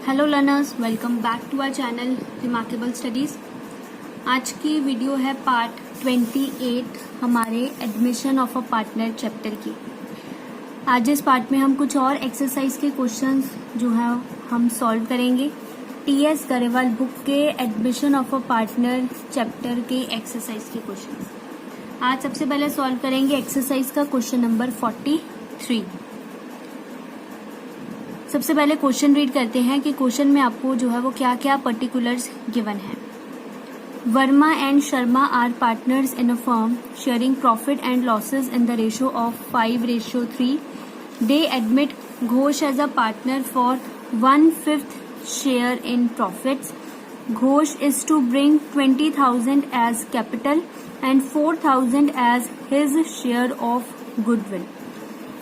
Hello learners, welcome back to our channel remarkable studies. आज की video है part 28 हमारे admission of a partner chapter की। आज इस पार्ट में हम कुछ और एक्सरसाइज के क्वेश्चंस जो है हम सॉल्व करेंगे। टीएस गरेवाल बुक के admission of a partner chapter के एक्सरसाइज के क्वेश्चंस। आज सबसे पहले सॉल्व करेंगे एक्सरसाइज का क्वेश्चन नंबर 43। सबसे पहले क्वेश्चन रीड करते हैं कि क्वेश्चन में आपको जो है वो क्या क्या पर्टिकुलर्स गिवन है। Verma and Sharma are partners in a firm sharing profit and losses in the ratio of 5:3। They admit Ghosh as a partner for 1/5 share in profits. Ghosh is to bring 20,000 as capital and 4,000 as his share of goodwill.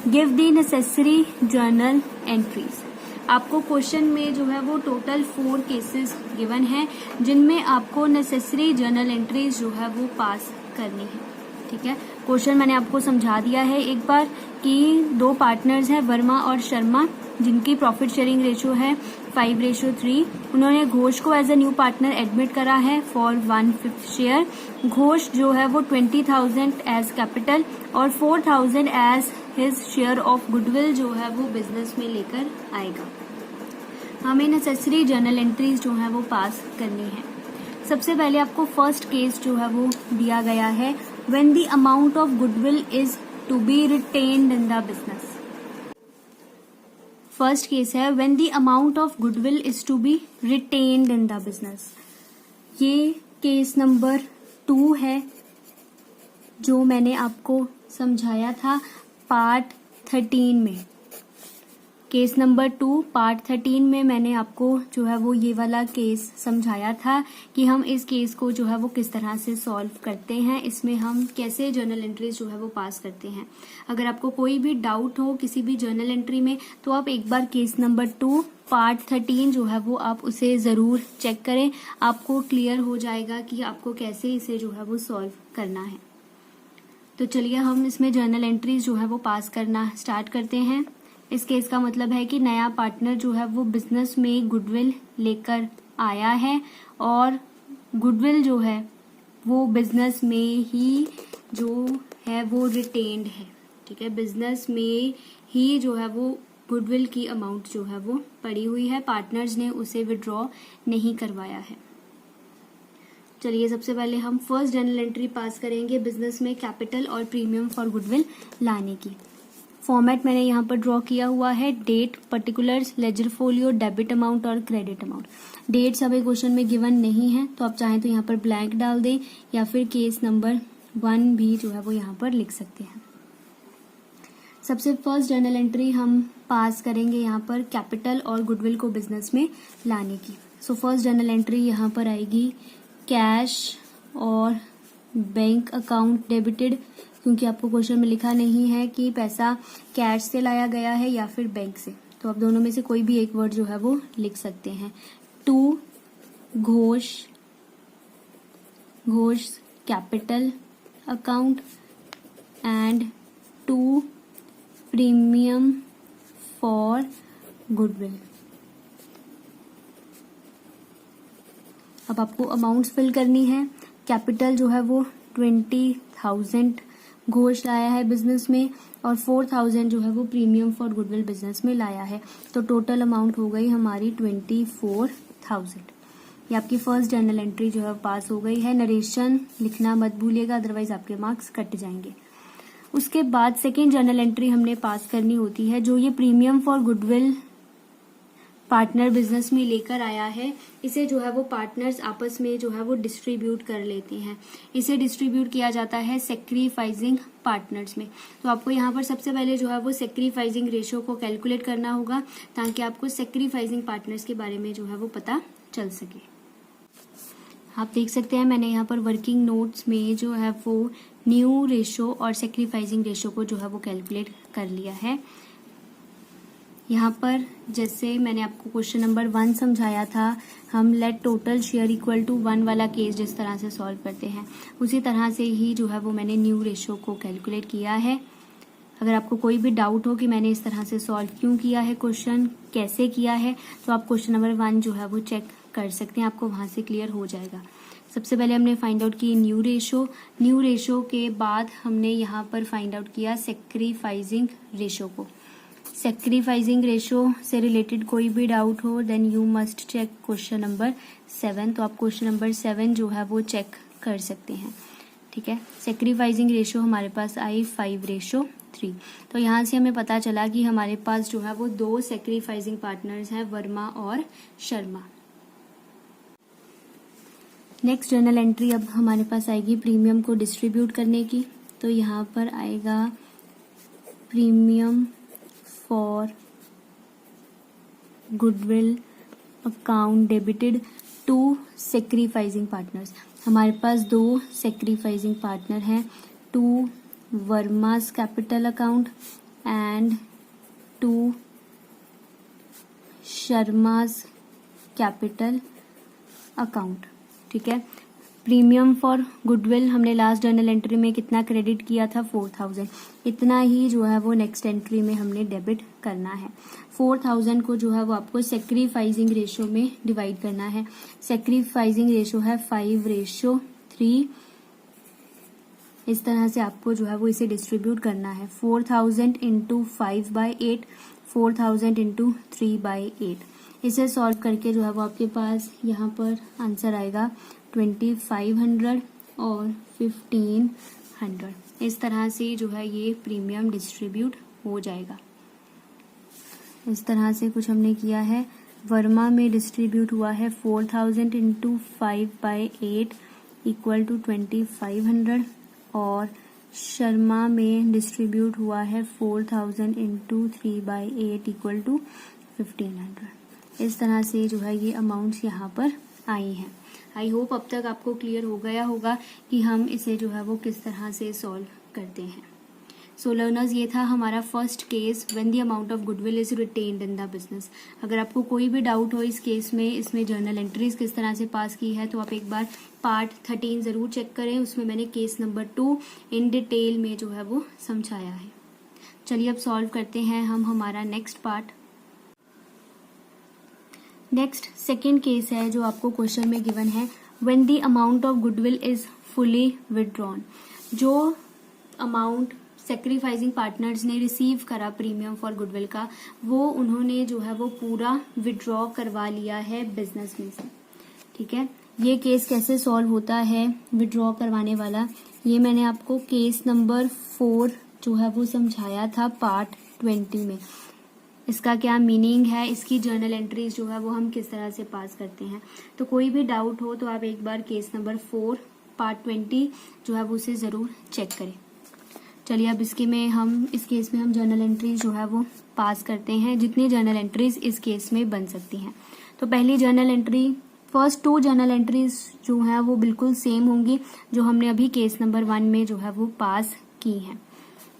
Give the necessary journal entries. आपको question में जो है वो total 4 cases given है जिनमें आपको necessary journal entries जो है वो पास करनी है। ठीक है, क्वेश्चन मैंने आपको समझा दिया है एक बार कि 2 पार्टनर्स हैं वर्मा और शर्मा जिनकी प्रॉफिट शेयरिंग रेशियो है 5:3। उन्होंने घोष को as a new partner admit करा है फॉर 1/5 शेयर। घोष जो है वो 20,000 एज कैपिटल और 4,000 as his share of goodwill जो है वो बिजनेस में लेकर आएगा। हमें नेसेसरी जर्नल एंट्रीज जो है वो पास करनी है। सबसे पहले आपको फर्स्ट केस जो है वो दिया गया है, when the amount of goodwill is to be retained in the business. First case है when the amount of goodwill is to be retained in the business. ये केस नंबर 2 है जो मैंने आपको समझाया था पार्ट 13 में। केस नंबर 2 पार्ट 13 में मैंने आपको जो है वो ये वाला केस समझाया था कि हम इस केस को जो है वो किस तरह से सॉल्व करते हैं, इसमें हम कैसे जर्नल एंट्रीज जो है वो पास करते हैं। अगर आपको कोई भी डाउट हो किसी भी जर्नल एंट्री में तो आप एक बार केस नंबर 2 पार्ट 13 जो है वो आप उसे जरूर चेक करें, आपको क्लियर हो जाएगा कि आपको कैसे इसे जो है वो सॉल्व करना है। तो चलिए हम इसमें जर्नल एंट्रीज जो है वो पास करना स्टार्ट करते हैं। इस केस का मतलब है कि नया पार्टनर जो है वो बिजनेस में गुडविल लेकर आया है और गुडविल जो है वो बिजनेस में ही जो है वो रिटेन्ड है। ठीक है, बिजनेस में ही जो है वो गुडविल की अमाउंट जो है वो पड़ी हुई है, पार्टनर्स ने उसे विड्रॉ नहीं करवाया है। चलिए सबसे पहले हम फर्स्ट जर्नल एंट्री पास करेंगे बिजनेस में कैपिटल और प्रीमियम फॉर गुडविल लाने की। फॉर्मेट मैंने यहाँ पर ड्रॉ किया हुआ है, date, particulars, ledger folio, debit amount और क्रेडिट अमाउंट। डेट्स हमें क्वेश्चन में गिवन नहीं है तो आप चाहें तो यहाँ पर ब्लैंक डाल दें या फिर केस नंबर 1 भी जो है वो यहाँ पर लिख सकते हैं। सबसे फर्स्ट जर्नल एंट्री हम पास करेंगे यहाँ पर कैपिटल और गुडविल को बिजनेस में लाने की। सो फर्स्ट जर्नल एंट्री यहाँ पर आएगी कैश और बैंक अकाउंट डेबिटेड, क्योंकि आपको क्वेश्चन में लिखा नहीं है कि पैसा कैश से लाया गया है या फिर बैंक से, तो आप दोनों में से कोई भी एक वर्ड जो है वो लिख सकते हैं। 2 Ghosh capital account and 2 premium for goodwill. अब आपको अमाउंट्स फिल करनी है। कैपिटल जो है वो 20,000 घोष लाया है बिजनेस में और 4,000 जो है वो प्रीमियम फॉर गुडविल बिजनेस में लाया है, तो टोटल अमाउंट हो गई हमारी 24,000। ये आपकी फर्स्ट जर्नल एंट्री जो है पास हो गई है। नरेशन लिखना मत भूलिएगा, अदरवाइज आपके मार्क्स कट जाएंगे। उसके बाद सेकेंड जर्नल एंट्री हमने पास करनी होती है, जो ये premium for goodwill partner business में लेकर आया है, इसे जो है वो पार्टनर्स आपस में जो है वो डिस्ट्रीब्यूट कर लेते हैं। इसे डिस्ट्रीब्यूट किया जाता है सेक्रीफाइसिंग पार्टनर्स में। तो आपको यहाँ पर सबसे पहले जो है वो सेक्रीफाइसिंग रेशियो को कैलकुलेट करना होगा ताकि आपको सेक्रीफाइसिंग पार्टनर्स के बारे में जो है वो पता चल सके। आप देख सकते हैं मैंने यहाँ पर वर्किंग नोट्स में जो है वो न्यू रेशियो और सेक्रीफाइसिंग रेशियो को जो है वो कैलकुलेट कर लिया है। यहाँ पर जैसे मैंने आपको क्वेश्चन नंबर 1 समझाया था, हम let total share equal to 1 वाला केस जिस तरह से सॉल्व करते हैं उसी तरह से ही जो है वो मैंने न्यू रेशियो को कैलकुलेट किया है। अगर आपको कोई भी डाउट हो कि मैंने इस तरह से सॉल्व क्यों किया है क्वेश्चन, कैसे किया है, तो आप क्वेश्चन नंबर 1 जो है वो चेक कर सकते हैं, आपको वहां से क्लियर हो जाएगा। सबसे पहले हमने फाइंड आउट की न्यू रेशो के बाद हमने यहाँ पर फाइंड आउट किया सेक्रीफाइसिंग रेशो को। सेक्रीफाइसिंग रेशो से रिलेटेड कोई भी डाउट हो then you must check question number 7। तो आप क्वेश्चन नंबर 7 जो है वो चेक कर सकते हैं, ठीक है। सेक्रीफाइसिंग रेशो हमारे पास आई 5:3। तो यहाँ से हमें पता चला कि हमारे पास जो है वो 2 सेक्रीफाइसिंग पार्टनर्स हैं, वर्मा और शर्मा। नेक्स्ट जर्नल एंट्री अब हमारे पास आएगी प्रीमियम को डिस्ट्रीब्यूट करने की। तो यहाँ पर आएगा premium for goodwill account debited to sacrificing partners. हमारे पास 2 सेक्रीफाइसिंग पार्टनर हैं, to Verma's capital account and to Sharma's capital account, ठीक है। प्रीमियम फॉर गुडविल हमने लास्ट जर्नल एंट्री में कितना क्रेडिट किया था, 4000। इतना ही जो है वो नेक्स्ट एंट्री में हमने डेबिट करना है। 4000 को जो है वो आपको सेक्रीफाइसिंग रेशो में डिवाइड करना है। सेक्रीफाइसिंग रेशो है 5:3। इस तरह से आपको जो है वो इसे डिस्ट्रीब्यूट करना है। 4000 इंटू 5/8, 4000 इंटू 3/8। इसे सॉल्व करके जो है वो आपके पास यहाँ पर आंसर आएगा 2500 और 1500। इस तरह से जो है ये प्रीमियम डिस्ट्रीब्यूट हो जाएगा। इस तरह से कुछ हमने किया है। वर्मा में डिस्ट्रीब्यूट हुआ है 4000 इंटू 5/8 इक्वल टू 2500 और शर्मा में डिस्ट्रीब्यूट हुआ है 4000 इंटू 3/8 इक्वल टू 1500। इस तरह से जो है ये अमाउंट्स यहाँ पर आई हैं। आई होप अब तक आपको क्लियर हो गया होगा कि हम इसे जो है वो किस तरह से सॉल्व करते हैं। सो लर्नर्स, ये था हमारा first case when the amount of goodwill is retained in the business. अगर आपको कोई भी डाउट हो इस केस में, इसमें जर्नल एंट्रीज किस तरह से पास की है, तो आप एक बार पार्ट 13 जरूर चेक करें। उसमें मैंने केस नंबर 2 इन डिटेल में जो है वो समझाया है। चलिए अब सॉल्व करते हैं हम हमारा next part. Next second case है जो आपको क्वेश्चन में गिवन है, when the amount of goodwill is fully withdrawn. जो अमाउंट सेक्रीफाइसिंग पार्टनर्स ने रिसीव करा प्रीमियम फॉर गुडविल का, वो उन्होंने जो है वो पूरा विड्रॉ करवा लिया है बिजनेस में से, ठीक है। ये केस कैसे सॉल्व होता है विड्रॉ करवाने वाला, ये मैंने आपको केस नंबर 4 जो है वो समझाया था पार्ट 20 में। इसका क्या मीनिंग है, इसकी जर्नल एंट्रीज जो है वो हम किस तरह से पास करते हैं। तो कोई भी डाउट हो तो आप एक बार केस नंबर 4 पार्ट 20 जो है वो उसे जरूर चेक करें। चलिए अब इस केस में हम जर्नल एंट्रीज जो है वो पास करते हैं, जितनी जर्नल एंट्रीज इस केस में बन सकती हैं। तो पहली journal entry, first 2 journal entries जो है वो बिल्कुल सेम होंगी जो हमने अभी केस नंबर 1 में जो है वो पास की हैं,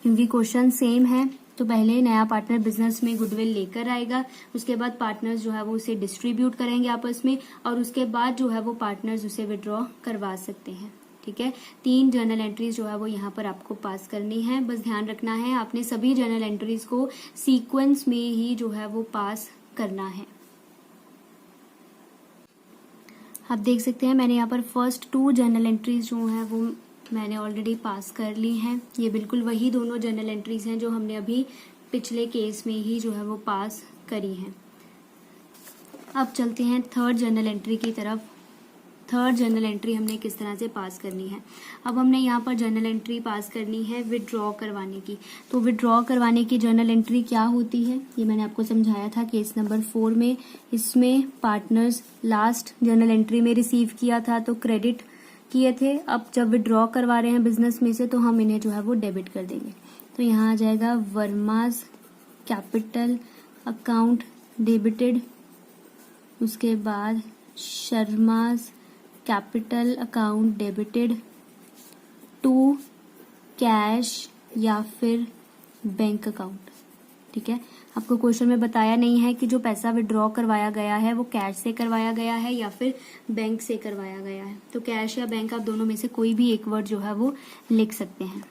क्योंकि क्वेश्चन सेम है। तो पहले नया पार्टनर बिजनेस में गुडविल लेकर आएगा, उसके बाद पार्टनर्स जो है वो उसे डिस्ट्रीब्यूट करेंगे आपस में, और उसके बाद जो है वो पार्टनर्स उसे विड्रॉ करवा सकते हैं, ठीक है। 3 जर्नल एंट्रीज जो है वो यहाँ पर आपको पास करनी है। बस ध्यान रखना है आपने सभी जर्नल एंट्रीज को सीक्वेंस में ही जो है वो पास करना है। आप देख सकते हैं मैंने यहाँ पर फर्स्ट 2 जर्नल एंट्रीज जो हैं वो मैंने ऑलरेडी पास कर ली हैं। ये बिल्कुल वही दोनों जर्नल एंट्रीज हैं जो हमने अभी पिछले केस में ही जो है वो पास करी हैं। अब चलते हैं थर्ड जर्नल एंट्री की तरफ। थर्ड जर्नल एंट्री हमने किस तरह से पास करनी है। अब हमने यहाँ पर जर्नल एंट्री पास करनी है विड्रॉ करवाने की। तो विड्रॉ करवाने की जर्नल एंट्री क्या होती है, ये मैंने आपको समझाया था केस नंबर 4 में। इसमें पार्टनर्स लास्ट जर्नल एंट्री में रिसीव किया था तो क्रेडिट किए थे, अब जब विड्रॉ करवा रहे हैं बिजनेस में से तो हम इन्हें जो है वो डेबिट कर देंगे। तो यहाँ आ जाएगा वर्मास कैपिटल अकाउंट डेबिटेड, उसके बाद Sharma's capital account debited to cash या फिर बैंक अकाउंट, ठीक है। आपको क्वेश्चन में बताया नहीं है कि जो पैसा विड्रॉ करवाया गया है वो कैश से करवाया गया है या फिर बैंक से करवाया गया है। तो कैश या बैंक आप दोनों में से कोई भी एक वर्ड जो है वो लिख सकते हैं।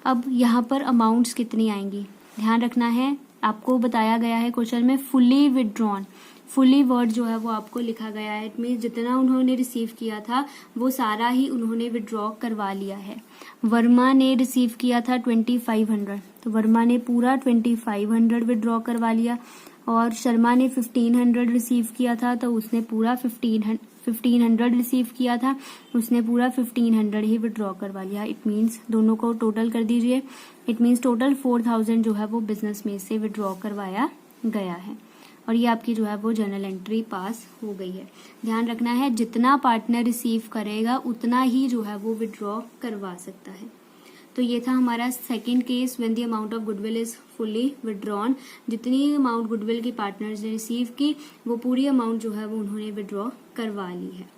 अब यहाँ पर अमाउंट्स कितनी आएंगी ध्यान रखना है, आपको बताया गया है क्वेश्चन में फुली विड्रॉन, फुली वर्ड जो है वो आपको लिखा गया है। इट मीन्स जितना उन्होंने रिसीव किया था वो सारा ही उन्होंने विड्रॉ करवा लिया है। वर्मा ने रिसीव किया था 2500, तो वर्मा ने पूरा 2500 विड्रॉ करवा लिया, और शर्मा ने 1500 रिसीव किया था तो उसने पूरा 1500 रिसीव किया था, उसने पूरा 1500 ही विड्रॉ करवा लिया। इट मीन्स दोनों को टोटल कर दीजिए, इट मीन्स टोटल 4000 जो है वो बिजनेस में से विड्रॉ करवाया गया है, और ये आपकी जो है वो जर्नल एंट्री पास हो गई है। ध्यान रखना है जितना पार्टनर रिसीव करेगा उतना ही जो है वो विड्रॉ करवा सकता है। तो ये था हमारा second case, when the amount of goodwill is fully withdrawn. जितनी अमाउंट गुडविल की पार्टनर्स ने रिसीव की वो पूरी अमाउंट जो है वो उन्होंने विड्रॉ करवा ली है।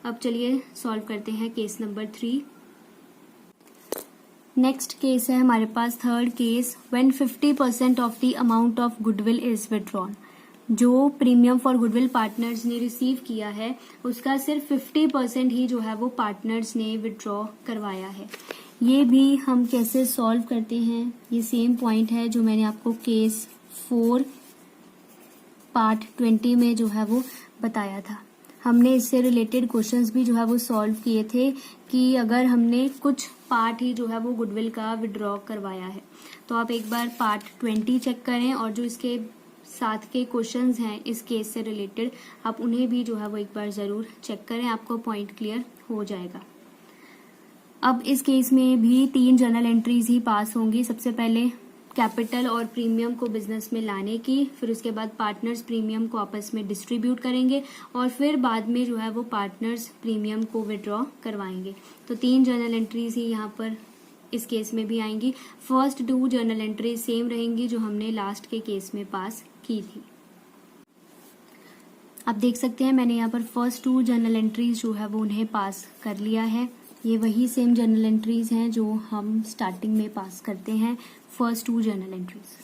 अब चलिए सॉल्व करते हैं केस नंबर 3। नेक्स्ट केस है हमारे पास third case, when 50% of the amount of goodwill is withdrawn. जो प्रीमियम फॉर गुडविल पार्टनर्स ने रिसीव किया है उसका सिर्फ 50% ही जो है वो पार्टनर्स ने विड्रॉ करवाया है। ये भी हम कैसे सॉल्व करते हैं, ये सेम पॉइंट है जो मैंने आपको केस 4 पार्ट 20 में जो है वो बताया था। हमने इससे रिलेटेड क्वेश्चंस भी जो है वो सॉल्व किए थे कि अगर हमने कुछ पार्ट ही जो है वो गुडविल का विड्रॉ करवाया है तो आप एक बार पार्ट 20 चेक करें, और जो इसके साथ के क्वेश्चंस हैं इस केस से रिलेटेड आप उन्हें भी जो है वो एक बार जरूर चेक करें, आपको पॉइंट क्लियर हो जाएगा। अब इस केस में भी 3 जर्नल एंट्रीज ही पास होंगी। सबसे पहले कैपिटल और प्रीमियम को बिजनेस में लाने की, फिर उसके बाद पार्टनर्स प्रीमियम को आपस में डिस्ट्रीब्यूट करेंगे, और फिर बाद में जो है वो पार्टनर्स प्रीमियम को विड्रॉ करवाएंगे। तो 3 जर्नल एंट्रीज ही यहाँ पर इस केस में भी आएंगी। फर्स्ट 2 जर्नल एंट्रीज सेम रहेंगी जो हमने लास्ट के केस में पास की थी। आप देख सकते हैं मैंने यहाँ पर फर्स्ट 2 जर्नल एंट्रीज जो है वो उन्हें पास कर लिया है। ये वही सेम जर्नल एंट्रीज हैं जो हम स्टार्टिंग में पास करते हैं। फर्स्ट 2 जर्नल एंट्रीज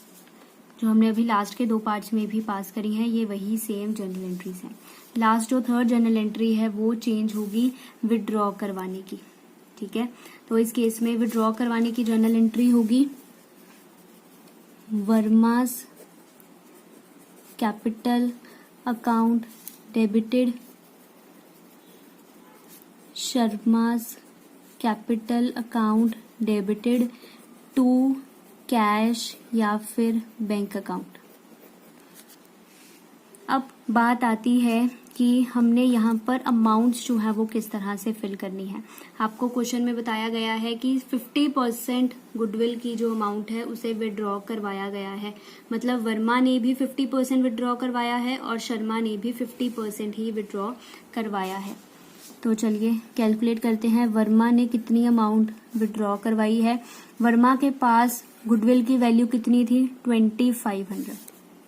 जो हमने अभी लास्ट के 2 पार्ट्स में भी पास करी हैं, ये वही सेम जर्नल एंट्रीज हैं। लास्ट जो थर्ड जर्नल एंट्री है वो चेंज होगी विड्रॉ करवाने की, ठीक है। तो इस केस में विड्रॉ करवाने की जर्नल एंट्री होगी Verma's capital account debited, Sharma's capital account debited to cash या फिर बैंक अकाउंट। अब बात आती है कि हमने यहाँ पर अमाउंट्स जो है वो किस तरह से फिल करनी है। आपको क्वेश्चन में बताया गया है कि 50% गुडविल की जो अमाउंट है उसे विड्रॉ करवाया गया है, मतलब वर्मा ने भी 50% विड्रॉ करवाया है और शर्मा ने भी 50% ही विड्रॉ करवाया है। तो चलिए कैलकुलेट करते हैं वर्मा ने कितनी अमाउंट विड्रॉ करवाई है। वर्मा के पास गुडविल की वैल्यू कितनी थी 2500,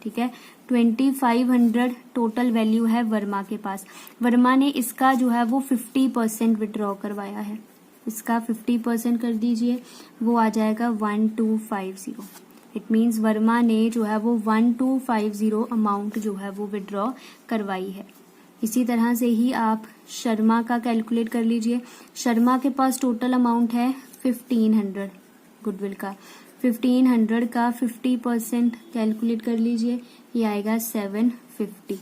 ठीक है। 2500 टोटल वैल्यू है वर्मा के पास। वर्मा ने इसका जो है वो 50% विड्रॉ करवाया है, इसका 50% कर दीजिए, वो आ जाएगा 1250। इट मीन्स वर्मा ने जो है वो 1250 अमाउंट जो है वो विड्रॉ करवाई है। इसी तरह से ही आप शर्मा का कैलकुलेट कर लीजिए। शर्मा के पास टोटल अमाउंट है 1500 गुडविल का, 1500 का 50% कैलकुलेट कर लीजिए, ये आएगा 750।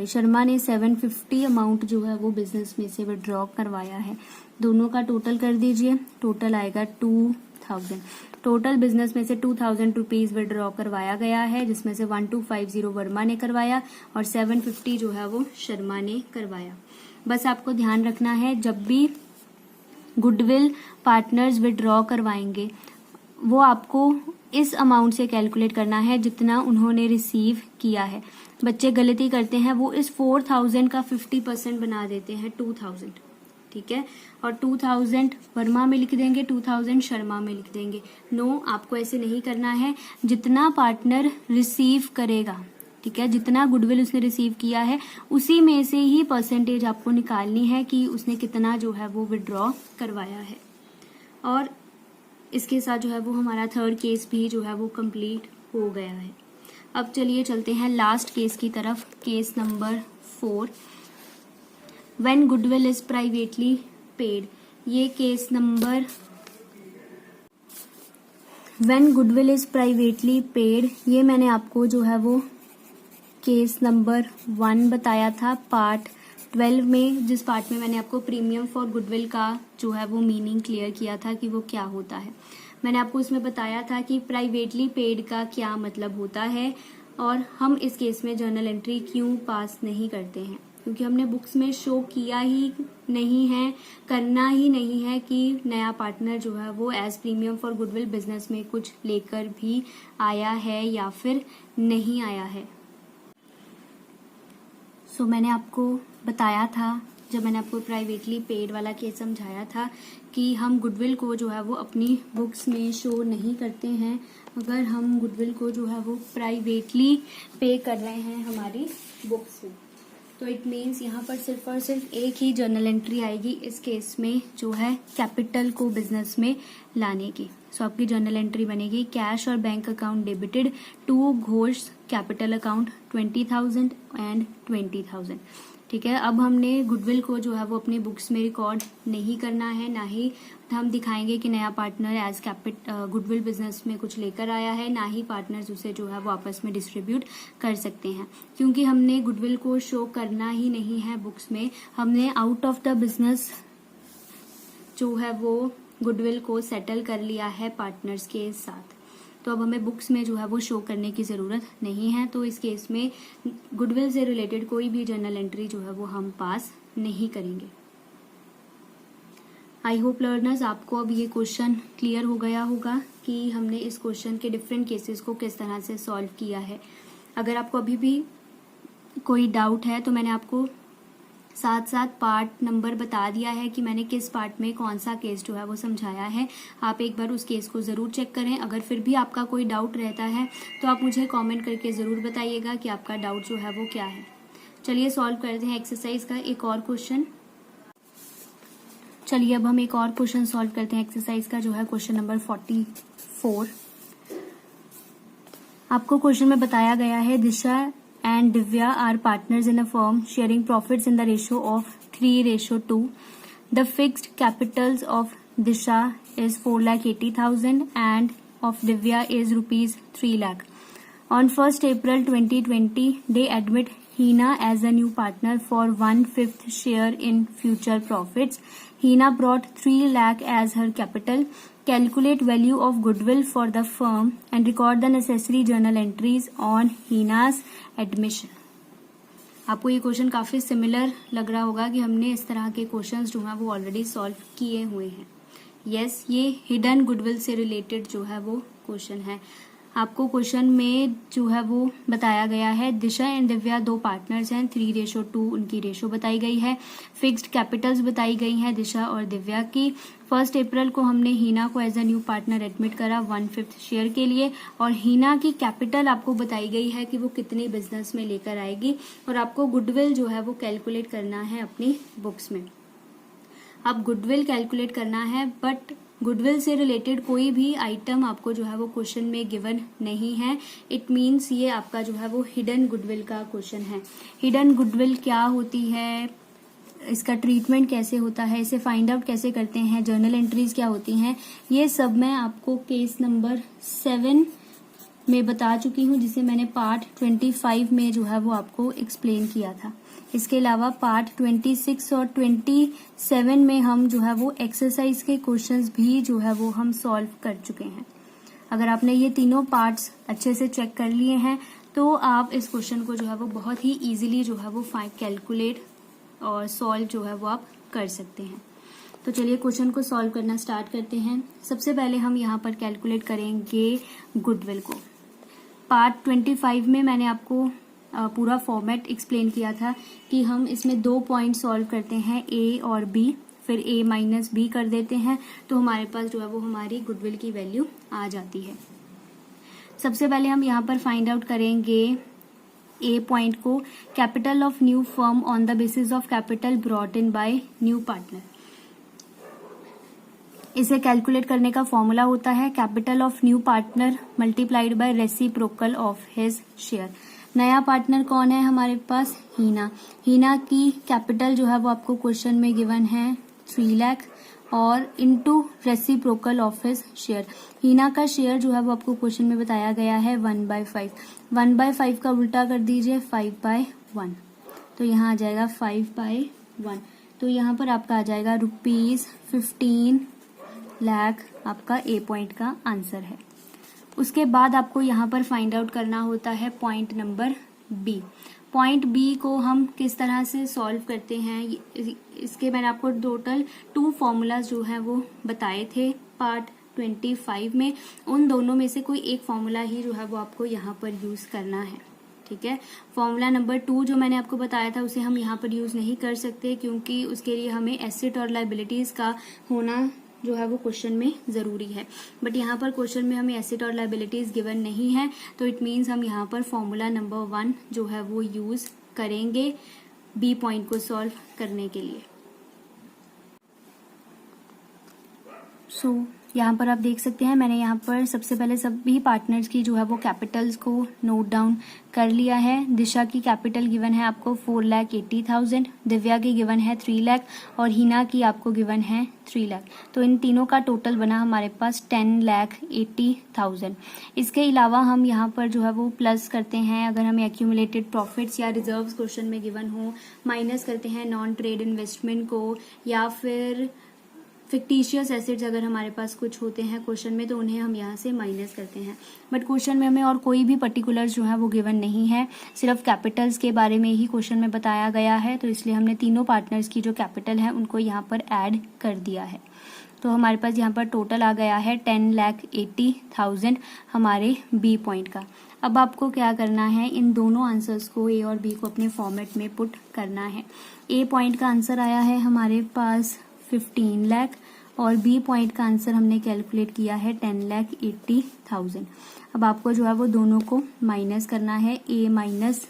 शर्मा ने 750 अमाउंट जो है वो बिजनेस में से विड्रॉ करवाया है। दोनों का टोटल कर दीजिए, टोटल आएगा 2000। टोटल बिजनेस में से 2000 रुपीज विड्रॉ करवाया गया है, जिसमें से 1250 वर्मा ने करवाया और 750 जो है वो शर्मा ने करवाया। बस आपको ध्यान रखना है जब भी गुडविल पार्टनर्स विड्रॉ करवाएंगे वो आपको इस अमाउंट से कैलकुलेट करना है जितना उन्होंने रिसीव किया है। बच्चे गलती करते हैं, वो इस 4000 का 50% बना देते हैं 2000, ठीक है, और 2000 वर्मा में लिख देंगे, 2000 शर्मा में लिख देंगे। नो, आपको ऐसे नहीं करना है। जितना पार्टनर रिसीव करेगा, ठीक है, जितना गुडविल उसने रिसीव किया है उसी में से ही परसेंटेज आपको निकालनी है कि उसने कितना जो है वो विड्रॉ करवाया है। और इसके साथ जो है वो हमारा थर्ड केस भी जो है वो कंप्लीट हो गया है। अब चलिए चलते हैं लास्ट केस की तरफ, case number 4, when goodwill is privately paid. ये case number when goodwill is privately paid, ये मैंने आपको जो है वो केस नंबर 1 बताया था पार्ट 12 में, जिस पार्ट में मैंने आपको प्रीमियम फॉर गुडविल का जो है वो मीनिंग क्लियर किया था कि वो क्या होता है। मैंने आपको उसमें बताया था कि प्राइवेटली पेड का क्या मतलब होता है और हम इस केस में जर्नल एंट्री क्यों पास नहीं करते हैं, क्योंकि हमने बुक्स में शो किया ही नहीं है, करना ही नहीं है कि नया पार्टनर जो है वो as premium for goodwill business में कुछ लेकर भी आया है या फिर नहीं आया है। सो मैंने आपको बताया था, जब मैंने आपको प्राइवेटली पेड वाला केस समझाया था, कि हम गुडविल को जो है वो अपनी बुक्स में शो नहीं करते हैं अगर हम गुडविल को जो है वो प्राइवेटली पे कर रहे हैं हमारी बुक्स में। तो इट मीन्स यहाँ पर सिर्फ और सिर्फ एक ही जर्नल एंट्री आएगी इस केस में, जो है कैपिटल को बिजनेस में लाने की। सो आपकी जर्नल एंट्री बनेगी कैश और bank account debited to Ghosh capital account 20,000 and 20,000। ठीक है, अब हमने गुडविल को जो है वो अपनी बुक्स में रिकॉर्ड नहीं करना है, ना ही हम दिखाएंगे कि नया पार्टनर एज गुडविल बिजनेस में कुछ लेकर आया है, ना ही पार्टनर्स उसे जो है वो आपस में डिस्ट्रीब्यूट कर सकते हैं, क्योंकि हमने गुडविल को शो करना ही नहीं है बुक्स में। हमने आउट ऑफ द बिजनेस जो है वो गुडविल को सेटल कर लिया है पार्टनर्स के साथ, तो अब हमें बुक्स में जो है वो शो करने की जरूरत नहीं है। तो इस केस में गुडविल से रिलेटेड कोई भी जर्नल एंट्री जो है वो हम पास नहीं करेंगे। आई होप लर्नर्स आपको अब ये क्वेश्चन क्लियर हो गया होगा कि हमने इस क्वेश्चन के डिफरेंट केसेस को किस तरह से सॉल्व किया है। अगर आपको अभी भी कोई डाउट है तो मैंने आपको साथ साथ पार्ट नंबर बता दिया है कि मैंने किस पार्ट में कौन सा केस जो है वो समझाया है। आप एक बार उस केस को जरूर चेक करें। अगर फिर भी आपका कोई डाउट रहता है तो आप मुझे कमेंट करके जरूर बताइएगा कि आपका डाउट जो है वो क्या है। चलिए सॉल्व करते हैं एक्सरसाइज का एक और क्वेश्चन। चलिए अब हम एक और क्वेश्चन सॉल्व करते हैं एक्सरसाइज का, जो है क्वेश्चन नंबर 44। आपको क्वेश्चन में बताया गया है दिशा and Divya are partners in a firm sharing profits in the ratio of 3:2. The fixed capitals of Disha is 4,80,000 and of Divya is rupees 3 lakh. On 1st April 2020, they admit Hina as a new partner for 1/5 share in future profits. Hina brought 3 lakh as her capital. Calculate value of goodwill for the firm and record the necessary journal entries on Hina's admission. आपको ये question काफी similar लग रहा होगा कि हमने इस तरह के क्वेश्चंस जो है वो ऑलरेडी सॉल्व किए हुए हैं। यस, ये हिडन गुडविल से रिलेटेड जो है वो क्वेश्चन है। आपको क्वेश्चन में जो है वो बताया गया है दिशा एंड दिव्या दो पार्टनर्स हैं, 3:2 उनकी रेशो बताई गई है। फिक्स्ड कैपिटल्स बताई गई हैं दिशा और दिव्या की। 1 अप्रैल को हमने हीना को as a new partner admit करा 1/5 शेयर के लिए, और हीना की कैपिटल आपको बताई गई है कि वो कितनी बिजनेस में लेकर आएगी, और आपको गुडविल जो है वो कैलकुलेट करना है अपनी बुक्स में। अब गुडविल कैलकुलेट करना है, बट गुडविल से रिलेटेड कोई भी आइटम आपको जो है वो क्वेश्चन में गिवन नहीं है। इट मीन्स ये आपका जो है वो हिडन गुडविल का क्वेश्चन है। हिडन गुडविल क्या होती है, इसका ट्रीटमेंट कैसे होता है, इसे फाइंड आउट कैसे करते हैं, जर्नल एंट्रीज क्या होती हैं, ये सब मैं आपको केस नंबर 7 में बता चुकी हूँ, जिसे मैंने पार्ट 25 में जो है वो आपको एक्सप्लेन किया था। इसके अलावा पार्ट 26 और 27 में हम जो है वो एक्सरसाइज के क्वेश्चंस भी जो है वो हम सॉल्व कर चुके हैं। अगर आपने ये तीनों पार्ट्स अच्छे से चेक कर लिए हैं तो आप इस क्वेश्चन को जो है वो बहुत ही इजीली जो है वो कैलकुलेट और सॉल्व जो है वो आप कर सकते हैं। तो चलिए क्वेश्चन को सॉल्व करना स्टार्ट करते हैं। सबसे पहले हम यहाँ पर कैलकुलेट करेंगे गुडविल को। पार्ट 25 में मैंने आपको पूरा फॉर्मेट एक्सप्लेन किया था कि हम इसमें 2 पॉइंट सॉल्व करते हैं, ए और बी, फिर ए माइनस बी कर देते हैं, तो हमारे पास जो है वो हमारी गुडविल की वैल्यू आ जाती है। सबसे पहले हम यहाँ पर फाइंड आउट करेंगे ए पॉइंट को, capital of new firm on the basis of capital brought in by new partner. इसे कैलकुलेट करने का फॉर्मूला होता है capital of new partner multiplied by reciprocal of his share. नया पार्टनर कौन है हमारे पास, हीना। हीना की कैपिटल जो है वो आपको क्वेश्चन में गिवन है 3 लाख, और into reciprocal of his share. Heena का शेयर जो है वो आपको क्वेश्चन में बताया गया है 1/5। 1/5 का उल्टा कर दीजिए 5/1, तो यहाँ आ जाएगा 5/1। तो यहाँ पर आपका आ जाएगा ₹15 लाख, आपका ए पॉइंट का आंसर है। उसके बाद आपको यहाँ पर फाइंड आउट करना होता है point number B. Point B को हम किस तरह से सॉल्व करते हैं, इसके मैंने आपको टोटल 2 फॉर्मूलाज जो है वो बताए थे पार्ट 25 में। उन दोनों में से कोई एक फॉर्मूला ही जो है वो आपको यहाँ पर यूज करना है, ठीक है। फॉर्मूला नंबर 2 जो मैंने आपको बताया था उसे हम यहाँ पर यूज नहीं कर सकते, क्योंकि उसके लिए हमें एसेट और लायबिलिटीज का होना जो है वो क्वेश्चन में जरूरी है। बट यहाँ पर क्वेश्चन में हमें एसेट और लायबिलिटीज गिवन नहीं है, तो इट मीन्स हम यहाँ पर फॉर्मूला नंबर 1 जो है वो यूज करेंगे बी पॉइंट को सॉल्व करने के लिए। सो यहाँ पर आप देख सकते हैं मैंने यहाँ पर सबसे पहले सभी पार्टनर्स की जो है वो कैपिटल्स को नोट डाउन कर लिया है। दिशा की कैपिटल गिवन है आपको 4,80,000, दिव्या की गिवन है 3 लाख और हीना की आपको गिवन है 3 लाख। तो इन तीनों का टोटल बना हमारे पास 10,80,000। इसके अलावा हम यहाँ पर जो है वो प्लस करते हैं, अगर हमें एक्यूमुलेटेड प्रॉफिट्स या रिजर्व्स क्वेश्चन में गिवन हो, माइनस करते हैं नॉन ट्रेड इन्वेस्टमेंट को, या फिर फिक्टिशियस एसेट्स अगर हमारे पास कुछ होते हैं क्वेश्चन में तो उन्हें हम यहाँ से माइनस करते हैं। बट क्वेश्चन में हमें और कोई भी पर्टिकुलर्स जो है वो गिवन नहीं है, सिर्फ कैपिटल्स के बारे में ही क्वेश्चन में बताया गया है, तो इसलिए हमने तीनों पार्टनर्स की जो कैपिटल है उनको यहाँ पर ऐड कर दिया है। तो हमारे पास यहाँ पर टोटल आ गया है 10,80,000 हमारे बी पॉइंट का। अब आपको क्या करना है, इन दोनों आंसर्स को ए और बी को अपने फॉर्मेट में पुट करना है। ए पॉइंट का आंसर आया है हमारे पास 15 लाख और बी पॉइंट का आंसर हमने कैलकुलेट किया है 10,80,000। अब आपको जो है वो दोनों को माइनस करना है, ए माइनस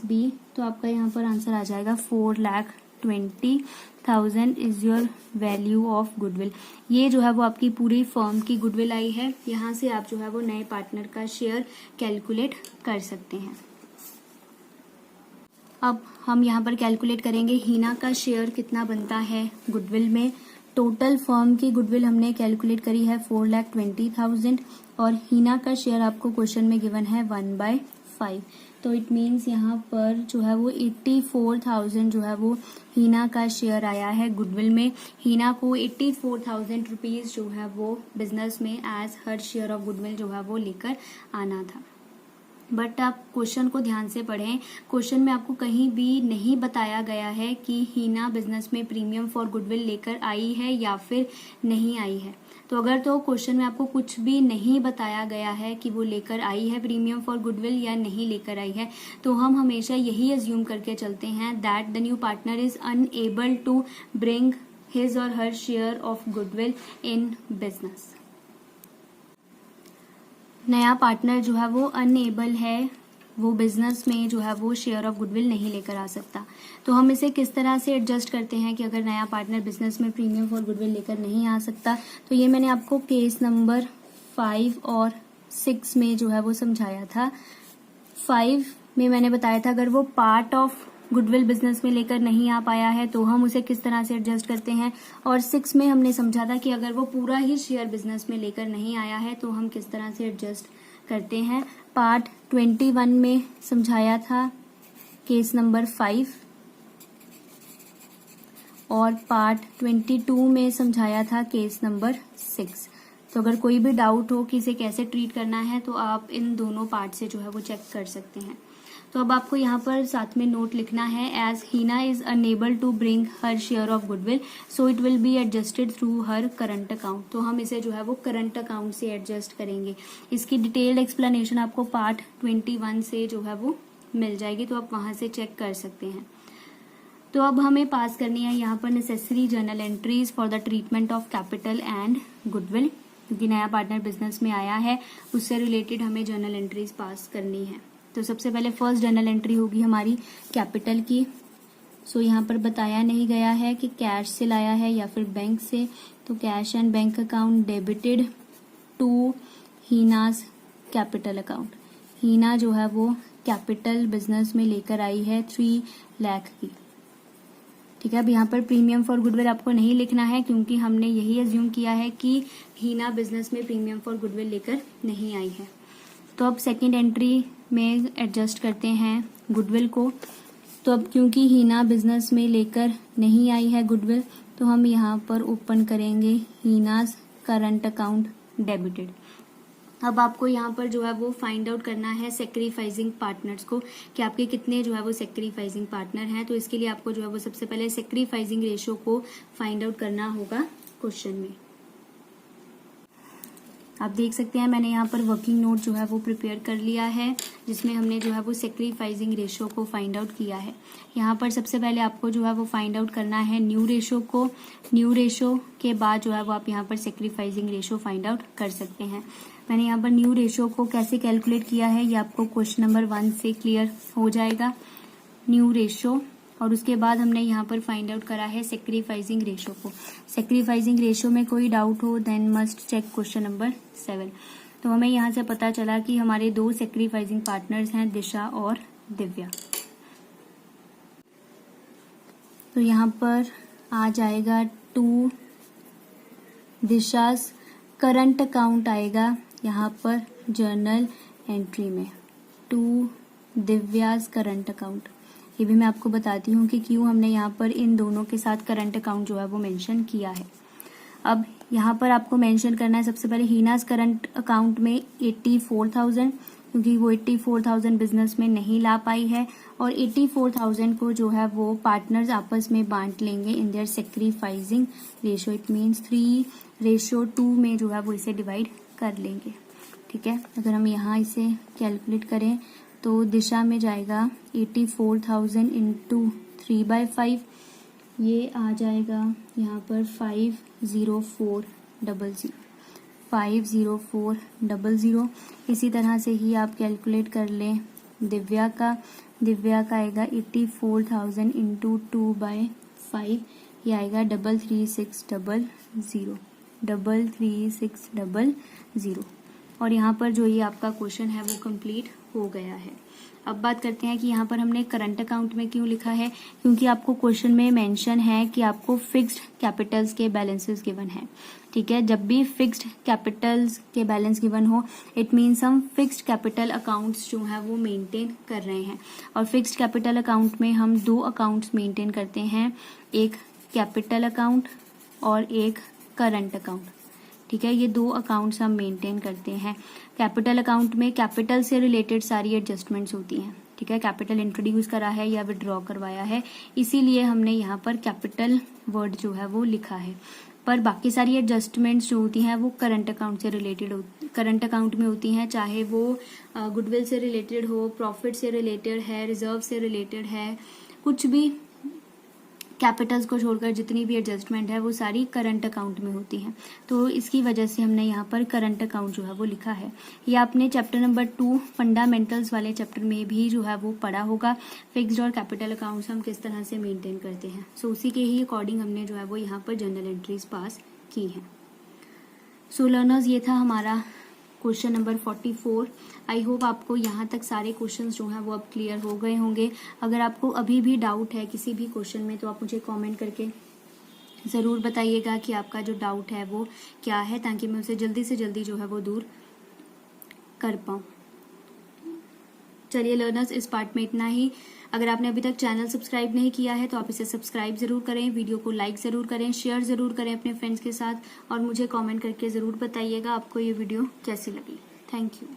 बी, तो आपका यहाँ पर आंसर आ जाएगा 4,20,000 is your value of goodwill. ये जो है वो आपकी पूरी फर्म की गुडविल आई है। यहाँ से आप जो है वो नए पार्टनर का शेयर कैलकुलेट कर सकते हैं। अब हम यहाँ पर कैलकुलेट करेंगे हीना का शेयर कितना बनता है गुडविल में। टोटल फर्म की गुडविल हमने कैलकुलेट करी है 4,20,000 और हीना का शेयर आपको क्वेश्चन में गिवन है 1/5। तो इट मीन्स यहाँ पर जो है वो 84,000 जो है वो हीना का शेयर आया है गुडविल में। हीना को 84,000 रुपीज जो है वो बिजनेस में as her share of goodwill जो है वो लेकर आना था। बट आप क्वेश्चन को ध्यान से पढ़ें, क्वेश्चन में आपको कहीं भी नहीं बताया गया है कि हीना बिजनेस में प्रीमियम फॉर गुडविल लेकर आई है या फिर नहीं आई है। तो अगर तो क्वेश्चन में आपको कुछ भी नहीं बताया गया है कि वो लेकर आई है प्रीमियम फॉर गुडविल या नहीं लेकर आई है, तो हम हमेशा यही अज्यूम करके चलते हैं that the new partner is unable to bring his or her share of goodwill in business. नया पार्टनर जो है वो अनएबल है, वो बिजनेस में जो है वो शेयर ऑफ गुडविल नहीं लेकर आ सकता। तो हम इसे किस तरह से एडजस्ट करते हैं कि अगर नया पार्टनर बिजनेस में प्रीमियम फॉर गुडविल लेकर नहीं आ सकता, तो ये मैंने आपको केस नंबर 5 और 6 में जो है वो समझाया था। 5 में मैंने बताया था अगर वो पार्ट ऑफ गुडविल बिजनेस में लेकर नहीं आ पाया है तो हम उसे किस तरह से एडजस्ट करते हैं, और 6 में हमने समझा था कि अगर वो पूरा ही शेयर बिजनेस में लेकर नहीं आया है तो हम किस तरह से एडजस्ट करते हैं। पार्ट 21 में समझाया था केस नंबर 5 और पार्ट 22 में समझाया था केस नंबर 6। तो अगर कोई भी डाउट हो कि इसे कैसे ट्रीट करना है तो आप इन दोनों पार्ट से जो है वो चेक कर सकते हैं। तो अब आपको यहाँ पर साथ में नोट लिखना है, as Heena is unable to bring her share of goodwill so it will be adjusted through her current account. तो हम इसे जो है वो करंट अकाउंट से एडजस्ट करेंगे। इसकी डिटेल्ड एक्सप्लेनेशन आपको पार्ट 21 से जो है वो मिल जाएगी, तो आप वहां से चेक कर सकते हैं। तो अब हमें पास करनी है यहाँ पर necessary journal entries for the treatment of capital and goodwill, क्योंकि नया पार्टनर बिजनेस में आया है उससे रिलेटेड हमें जर्नल एंट्रीज पास करनी है। तो सबसे पहले फर्स्ट जर्नल एंट्री होगी हमारी कैपिटल की। सो यहाँ पर बताया नहीं गया है कि कैश से लाया है या फिर बैंक से, तो cash and bank account debited to Heena's capital account. Heena जो है वो कैपिटल बिजनेस में लेकर आई है 3 लाख की। ठीक है। अब यहाँ पर प्रीमियम फॉर गुडविल आपको नहीं लिखना है क्योंकि हमने यही अज्यूम किया है कि हीना बिजनेस में प्रीमियम फॉर गुडविल लेकर नहीं आई है। तो अब सेकेंड एंट्री में एडजस्ट करते हैं गुडविल को। तो अब क्योंकि हीना बिजनेस में लेकर नहीं आई है गुडविल, तो हम यहाँ पर ओपन करेंगे हीनाज करंट अकाउंट डेबिटेड। अब आपको यहाँ पर जो है वो फाइंड आउट करना है सेक्रीफाइसिंग पार्टनर्स को कि आपके कितने जो है वो सेक्रीफाइसिंग पार्टनर हैं। तो इसके लिए आपको जो है वो सबसे पहले सेक्रीफाइसिंग रेशो को फाइंड आउट करना होगा क्वेश्चन में। आप देख सकते हैं मैंने यहाँ पर वर्किंग नोट जो है वो प्रिपेयर कर लिया है जिसमें हमने जो है वो सेक्रीफाइसिंग रेशो को फाइंड आउट किया है। यहाँ पर सबसे पहले आपको जो है वो फाइंड आउट करना है न्यू रेशो को। न्यू रेशो के बाद जो है वो आप यहाँ पर सेक्रीफाइसिंग रेशो फाइंड आउट कर सकते हैं। मैंने यहाँ पर न्यू रेशो को कैसे कैलकुलेट किया है ये आपको क्वेश्चन नंबर 1 से क्लियर हो जाएगा। न्यू रेशो और उसके बाद हमने यहाँ पर फाइंड आउट करा है सेक्रीफाइसिंग रेशो को। सेक्रीफाइसिंग रेशो में कोई डाउट हो then must check question number 7। तो हमें यहाँ से पता चला कि हमारे 2 सेक्रीफाइसिंग पार्टनर्स हैं दिशा और दिव्या। तो यहाँ पर आ जाएगा 2 दिशास करंट अकाउंट आएगा यहाँ पर जर्नल एंट्री में 2 दिव्यास करंट अकाउंट। ये भी मैं आपको बताती हूँ कि क्यों हमने यहाँ पर इन दोनों के साथ करंट अकाउंट जो है वो मेंशन किया है। अब यहाँ पर आपको मेंशन करना है सबसे पहले हीनास करंट अकाउंट में 84,000 क्योंकि वो 84,000 बिजनेस में नहीं ला पाई है और 84,000 को जो है वो पार्टनर्स आपस में बांट लेंगे in their sacrificing ratio. It means 3:2 में जो है वो इसे डिवाइड कर लेंगे। ठीक है। अगर हम यहाँ इसे कैलकुलेट करें तो दिशा में जाएगा 84,000 इंटू 3/5, ये आ जाएगा यहाँ पर 50400। इसी तरह से ही आप कैलकुलेट कर लें दिव्या का आएगा 84,000 इंटू 2/5, ये आएगा 33600। और यहाँ पर जो ये आपका क्वेश्चन है वो कंप्लीट हो गया है। अब बात करते हैं कि यहाँ पर हमने करंट अकाउंट में क्यों लिखा है, क्योंकि आपको क्वेश्चन में मेंशन है कि आपको फिक्स्ड कैपिटल्स के बैलेंसेस गिवन है। ठीक है। जब भी फिक्स्ड कैपिटल्स के बैलेंस गिवन हो इट मीन्स हम फिक्स्ड कैपिटल अकाउंट्स जो है वो मेंटेन कर रहे हैं। और फिक्स्ड कैपिटल अकाउंट में हम 2 अकाउंट्स मेंटेन करते हैं, एक कैपिटल अकाउंट और एक करंट अकाउंट। ठीक है। ये 2 अकाउंट्स हम मेंटेन करते हैं। कैपिटल अकाउंट में कैपिटल से रिलेटेड सारी एडजस्टमेंट्स होती हैं। ठीक है। कैपिटल इंट्रोड्यूस करा है या विड्रॉ करवाया है, इसीलिए हमने यहाँ पर कैपिटल वर्ड जो है वो लिखा है। पर बाकी सारी एडजस्टमेंट्स जो होती हैं वो करंट अकाउंट से रिलेटेड करंट अकाउंट में होती हैं, चाहे वो गुडविल से रिलेटेड हो, प्रॉफिट से रिलेटेड है, रिजर्व से रिलेटेड है, कुछ भी कैपिटल्स को छोड़कर जितनी भी एडजस्टमेंट है वो सारी करंट अकाउंट में होती हैं। तो इसकी वजह से हमने यहाँ पर करंट अकाउंट जो है वो लिखा है। ये आपने चैप्टर नंबर 2 फंडामेंटल्स वाले चैप्टर में भी जो है वो पढ़ा होगा, फिक्स्ड और कैपिटल अकाउंट्स हम किस तरह से मेंटेन करते हैं। सो उसी के ही अकॉर्डिंग हमने जो है वो यहाँ पर जर्नल एंट्रीज पास की हैं। सो लर्नर्स, ये था हमारा क्वेश्चन नंबर 44। आई होप आपको यहाँ तक सारे क्वेश्चंस जो हैं वो अब क्लियर हो गए होंगे। अगर आपको अभी भी डाउट है किसी भी क्वेश्चन में तो आप मुझे कमेंट करके ज़रूर बताइएगा कि आपका जो डाउट है वो क्या है, ताकि मैं उसे जल्दी से जल्दी जो है वो दूर कर पाऊँ। चलिए लर्नर्स, इस पार्ट में इतना ही। अगर आपने अभी तक चैनल सब्सक्राइब नहीं किया है तो आप इसे सब्सक्राइब जरूर करें, वीडियो को लाइक जरूर करें, शेयर जरूर करें अपने फ्रेंड्स के साथ और मुझे कमेंट करके ज़रूर बताइएगा आपको ये वीडियो कैसी लगी। Thank you.